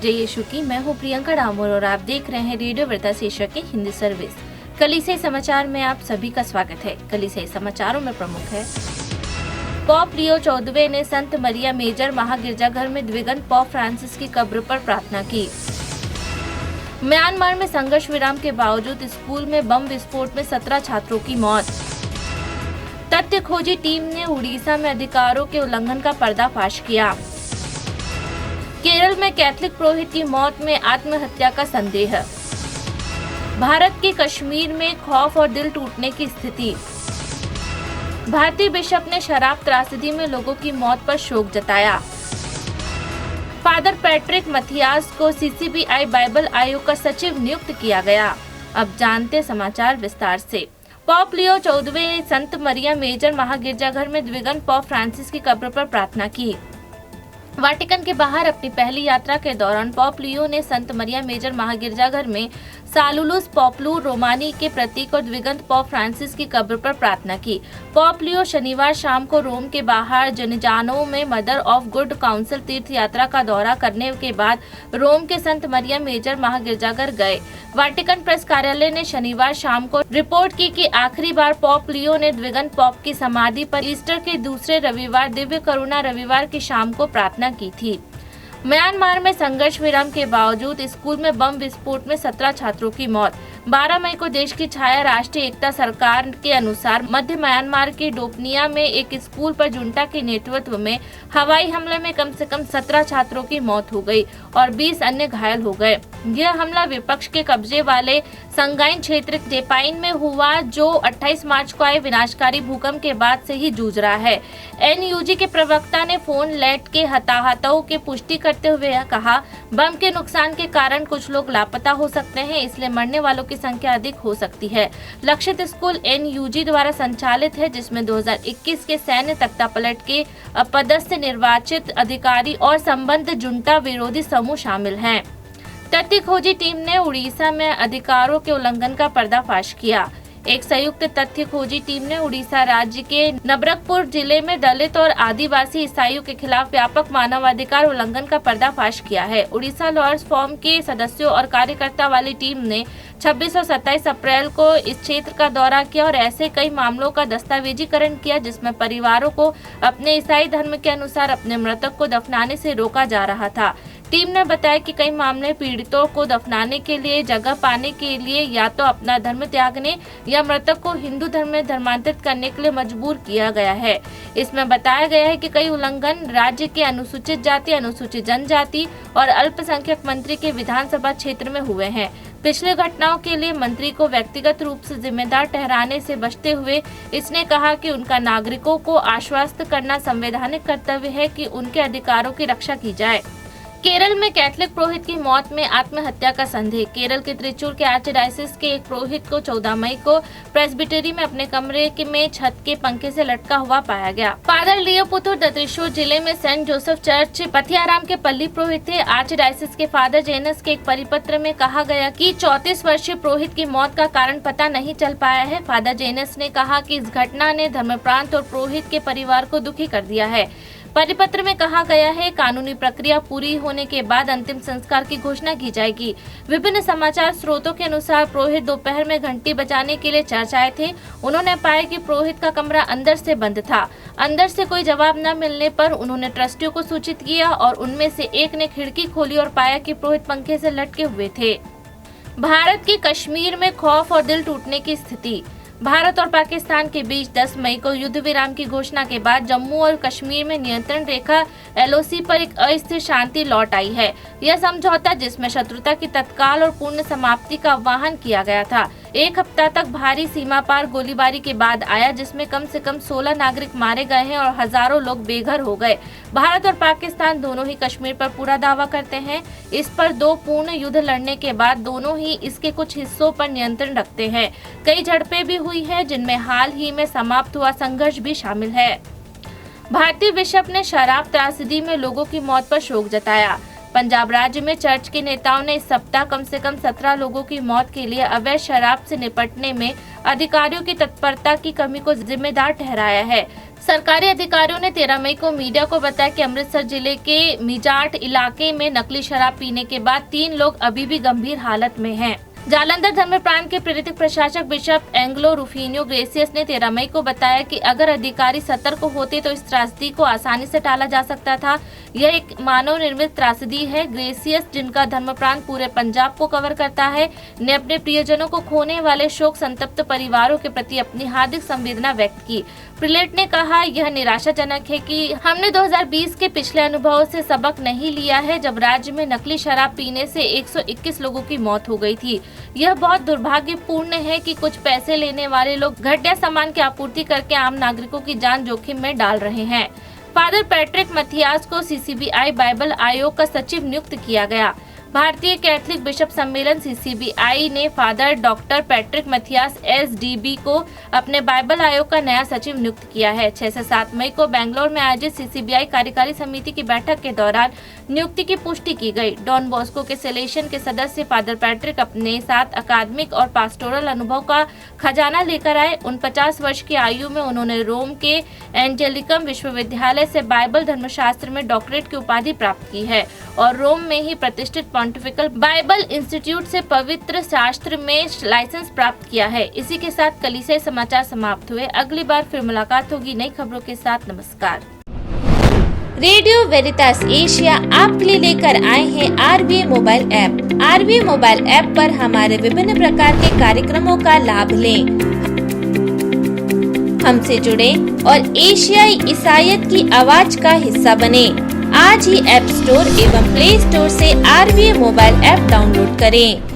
जय यीशु की। मैं हूँ प्रियंका डामोर और आप देख रहे हैं रेडियो वृता शीर्षक की हिंदी सर्विस। कलीसिया समाचार में आप सभी का स्वागत है। कलीसिया समाचारों में प्रमुख है, पॉप लियो 14वें ने संत मरिया मेजर महागिरजाघर में द्विगंत पॉप फ्रांसिस की कब्र पर प्रार्थना की। म्यांमार में संघर्ष विराम के बावजूद स्कूल में बम विस्फोट में 17 छात्रों की मौत। तथ्य खोजी टीम ने उड़ीसा में अधिकारों के उल्लंघन का पर्दाफाश किया। केरल में कैथलिक पुरोहित की मौत में आत्महत्या का संदेह। भारत के कश्मीर में खौफ और दिल टूटने की स्थिति। भारतीय बिशप ने शराब त्रासदी में लोगों की मौत पर शोक जताया। फादर पैट्रिक मथियास को सीसीबीआई बाइबल आयोग का सचिव नियुक्त किया गया। अब जानते समाचार विस्तार से। पॉप लियो 14वें संत मरिया मेजर महागिरजाघर में द्विगंत पॉप फ्रांसिस की कब्र पर प्रार्थना की। वाटिकन के बाहर अपनी पहली यात्रा के दौरान पॉप लियो ने संत मरिया मेजर महागिरजाघर में सालुलुस पॉपुलु रोमानी के प्रतीक और द्विगंत पॉप फ्रांसिस की कब्र पर प्रार्थना की। पॉप लियो शनिवार शाम को रोम के बाहर जनिजानो में मदर ऑफ गुड काउंसिल तीर्थ यात्रा का दौरा करने के बाद रोम के संत मरिया मेजर महागिरजाघर गए। वाटिकन प्रेस कार्यालय ने शनिवार शाम को रिपोर्ट की कि आखिरी बार पॉप लियो ने द्विगंत पॉप की समाधि पर ईस्टर के दूसरे रविवार दिव्य करुणा रविवार की शाम को प्रार्थना की थी। म्यांमार में संघर्ष विराम के बावजूद स्कूल में बम विस्फोट में 17 छात्रों की मौत। 12 मई को देश की छाया राष्ट्रीय एकता सरकार के अनुसार मध्य म्यांमार के डोपनिया में एक स्कूल पर जुंटा के नेतृत्व में हवाई हमले में कम से कम 17 छात्रों की मौत हो गई और 20 अन्य घायल हो गए। यह हमला विपक्ष के कब्जे वाले संगाइन क्षेत्र जेपाइन में हुआ, जो 28 मार्च को आए विनाशकारी भूकंप के बाद से ही जूझ रहा है। एनयूजी के प्रवक्ता ने फोन लेट के हताहतों की पुष्टि करते हुए कहा, बम के नुकसान के कारण कुछ लोग लापता हो सकते हैं, इसलिए मरने वालों की संख्या अधिक हो सकती है। लक्षित स्कूल एनयूजी द्वारा संचालित है, जिसमें 2021 के सैन्य तख्तापलट के अपदस्थ निर्वाचित अधिकारी और संबद्ध जुंटा विरोधी समूह शामिल हैं। तथ्य खोजी टीम ने उड़ीसा में अधिकारों के उल्लंघन का पर्दाफाश किया। एक संयुक्त तथ्य खोजी टीम ने उड़ीसा राज्य के नबरंगपुर जिले में दलित और आदिवासी ईसाइयों के खिलाफ व्यापक मानवाधिकार उल्लंघन का पर्दाफाश किया है। उड़ीसा लॉयर्स फोरम के सदस्यों और कार्यकर्ता वाली टीम ने 26 और 27 अप्रैल को इस क्षेत्र का दौरा किया और ऐसे कई मामलों का दस्तावेजीकरण किया, जिसमें परिवारों को अपने ईसाई धर्म के अनुसार अपने मृतक को दफनाने से रोका जा रहा था। टीम ने बताया कि कई मामले पीड़ितों को दफनाने के लिए जगह पाने के लिए या तो अपना धर्म त्यागने या मृतक को हिंदू धर्म में धर्मांतरित करने के लिए मजबूर किया गया है। इसमें बताया गया है कि कई उल्लंघन राज्य के अनुसूचित जाति, अनुसूचित जनजाति और अल्पसंख्यक मंत्री के विधानसभा क्षेत्र में हुए हैं। पिछले घटनाओं के लिए मंत्री को व्यक्तिगत रूप से जिम्मेदार ठहराने से बचते हुए इसने कहा कि उनका नागरिकों को आश्वस्त करना संवैधानिक कर्तव्य है कि उनके अधिकारों की रक्षा की जाए। केरल में कैथलिक पुरोहित की मौत में आत्महत्या का संदेह। केरल के त्रिचूर के आर्चडायसिस के एक पुरोहित को 14 मई को प्रेस्बिटेरी में अपने कमरे में छत के पंखे से लटका हुआ पाया गया। फादर लियो पुथुर त्रिचूर जिले में सेंट जोसेफ चर्च पथियाराम के पल्ली पुरोहित थे। आर्चडायसिस के फादर जेनस के एक परिपत्र में कहा गया कि 34 वर्षीय पुरोहित की मौत का कारण पता नहीं चल पाया है। फादर जेनस ने कहा कि इस घटना ने धर्मप्रांत और पुरोहित के परिवार को दुखी कर दिया है। परिपत्र में कहा गया है, कानूनी प्रक्रिया पूरी होने के बाद अंतिम संस्कार की घोषणा की जाएगी। विभिन्न समाचार स्रोतों के अनुसार पुरोहित दोपहर में घंटी बजाने के लिए चर्च आए थे। उन्होंने पाया कि पुरोहित का कमरा अंदर से बंद था। अंदर से कोई जवाब न मिलने पर उन्होंने ट्रस्टियों को सूचित किया और उनमें से एक ने खिड़की खोली और पाया कि पुरोहित पंखे से लटके हुए थे। भारत के कश्मीर में खौफ और दिल टूटने की स्थिति। भारत और पाकिस्तान के बीच 10 मई को युद्ध विराम की घोषणा के बाद जम्मू और कश्मीर में नियंत्रण रेखा एलओसी पर एक अस्थिर शांति लौट आई है। यह समझौता, जिसमें शत्रुता की तत्काल और पूर्ण समाप्ति का आह्वान किया गया था, एक हफ्ता तक भारी सीमा पार गोलीबारी के बाद आया, जिसमें कम से कम 16 नागरिक मारे गए हैं और हजारों लोग बेघर हो गए। भारत और पाकिस्तान दोनों ही कश्मीर पर पूरा दावा करते हैं। इस पर 2 पूर्ण युद्ध लड़ने के बाद दोनों ही इसके कुछ हिस्सों पर नियंत्रण रखते हैं। कई झड़पें भी हुई है, जिनमें हाल ही में समाप्त हुआ संघर्ष भी शामिल है। भारतीय बिशप ने शराब त्रासदी में लोगों की मौत पर शोक जताया। पंजाब राज्य में चर्च के नेताओं ने इस सप्ताह कम से कम 17 लोगों की मौत के लिए अवैध शराब से निपटने में अधिकारियों की तत्परता की कमी को जिम्मेदार ठहराया है। सरकारी अधिकारियों ने 13 मई को मीडिया को बताया कि अमृतसर जिले के मीजाट इलाके में नकली शराब पीने के बाद 3 लोग अभी भी गंभीर हालत में हैं। जालंधर धर्मप्रांत के प्रेरित प्रशासक बिशप एंग्लो रूफिनियो ग्रेसियस ने 13 मई को बताया कि अगर अधिकारी सतर्क होते तो इस त्रासदी को आसानी से टाला जा सकता था। यह एक मानव निर्मित त्रासदी है। ग्रेसियस, जिनका धर्मप्रांत पूरे पंजाब को कवर करता है, ने अपने प्रियजनों को खोने वाले शोक संतप्त परिवारों के प्रति अपनी हार्दिक संवेदना व्यक्त की। प्रिलेट ने कहा, यह निराशाजनक है कि हमने 2020 के पिछले अनुभवों से सबक नहीं लिया है, जब राज्य में नकली शराब पीने से 121 लोगों की मौत हो गई थी। यह बहुत दुर्भाग्यपूर्ण है कि कुछ पैसे लेने वाले लोग घटिया सामान की आपूर्ति करके आम नागरिकों की जान जोखिम में डाल रहे हैं। फादर पैट्रिक मैथियास को CCBI बाइबल आयोग का सचिव नियुक्त किया गया। भारतीय कैथलिक बिशप सम्मेलन CCBI ने father doctor Patrick Mathias SDB को अपने बाइबल आयोग का नया सचिव नियुक्त किया है। 6 से 7 मई को बेंगलोर में आयोजित CCBI कार्यकारी समिति की बैठक के दौरान नियुक्ति की पुष्टि की गई। डॉन बॉस्को के सेलेशन के सदस्य फादर पैट्रिक अपने साथ अकादमिक और पास्टोरल अनुभव का खजाना लेकर आए। 49 वर्ष की आयु में उन्होंने रोम के एंजेलिकम विश्वविद्यालय से बाइबल धर्मशास्त्र में डॉक्टरेट की उपाधि प्राप्त की है और रोम में ही प्रतिष्ठित पॉन्टिफिकल बाइबल इंस्टीट्यूट से पवित्र शास्त्र में लाइसेंस प्राप्त किया है। इसी के साथ कलीसियाई समाचार समाप्त हुए। अगली बार फिर मुलाकात होगी नई खबरों के साथ। नमस्कार। रेडियो वेरितास एशिया आपके लिए लेकर आए हैं RVA mobile app. RVA mobile app पर हमारे विभिन्न प्रकार के कार्यक्रमों का लाभ लें, हमसे जुड़े और एशियाई ईसाईयत की आवाज का हिस्सा बने। आज ही ऐप स्टोर एवं प्ले स्टोर से RVA मोबाइल ऐप डाउनलोड करें।